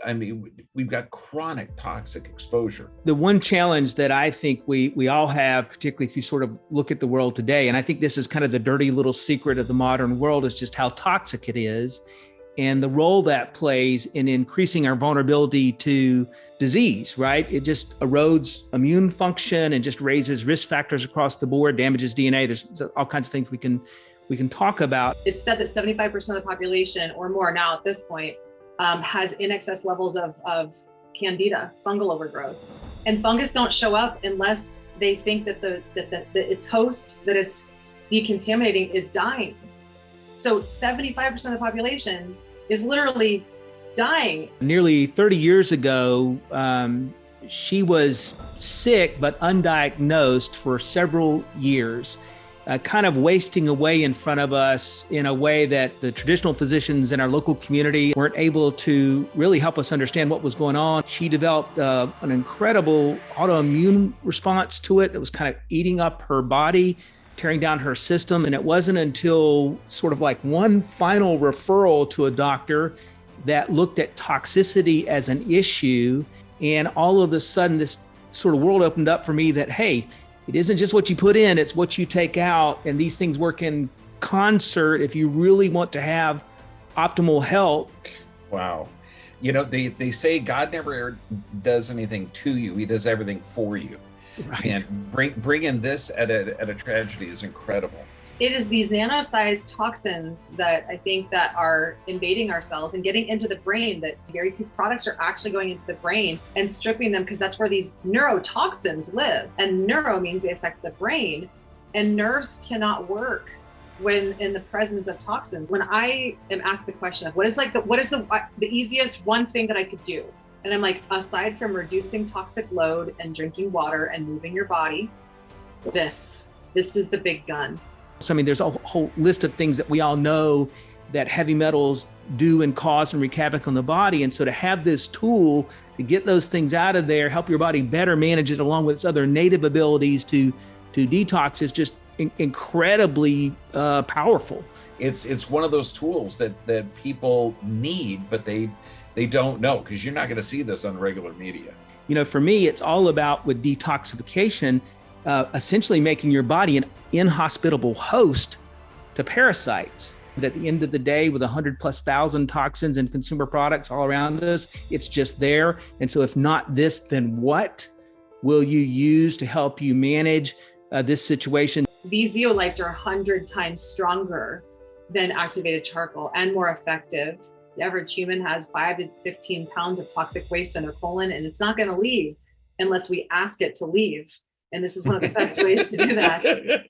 I mean, we've got chronic toxic exposure. The one challenge that I think we all have, particularly if you sort of look at the world today, and I think this is kind of the dirty little secret of the modern world, is just how toxic it is and the role that plays in increasing our vulnerability to disease, right? It just erodes immune function and just raises risk factors across the board, damages DNA. There's all kinds of things we can talk about. It's said that 75% of the population or more now at this point has in excess levels of candida, fungal overgrowth. And fungus don't show up unless they think that its host that it's decontaminating is dying. So 75% of the population is literally dying. Nearly 30 years ago, she was sick but undiagnosed for several years, kind of wasting away in front of us in a way that the traditional physicians in our local community weren't able to really help us understand what was going on. She developed an incredible autoimmune response to it that was kind of eating up her body, tearing down her system. And it wasn't until sort of like one final referral to a doctor that looked at toxicity as an issue. And all of a sudden, this sort of world opened up for me that, hey, it isn't just what you put in, it's what you take out. And these things work in concert if you really want to have optimal health. Wow. You know, they say God never does anything to you. He does everything for you. Right. And bringing this at a tragedy is incredible. It is these nano-sized toxins that I think that are invading our cells and getting into the brain, that very few products are actually going into the brain and stripping them, because that's where these neurotoxins live. And neuro means they affect the brain, and nerves cannot work when in the presence of toxins. When I am asked the question of what is the easiest one thing that I could do? And I'm like, aside from reducing toxic load and drinking water and moving your body, this is the big gun. So, I mean, there's a whole list of things that we all know that heavy metals do and cause and wreak havoc on the body. And so to have this tool to get those things out of there, help your body better manage it along with its other native abilities to detox is just incredibly powerful. It's one of those tools that people need, but they don't know, because you're not going to see this on regular media. You know, for me, it's all about with detoxification, essentially making your body an inhospitable host to parasites. But at the end of the day, with 100,000+ toxins and consumer products all around us, it's just there. And so if not this, then what will you use to help you manage this situation? These zeolites are 100 times stronger than activated charcoal and more effective. The average human has 5 to 15 pounds of toxic waste in their colon, and it's not going to leave unless we ask it to leave. And this is one of the best ways to do that.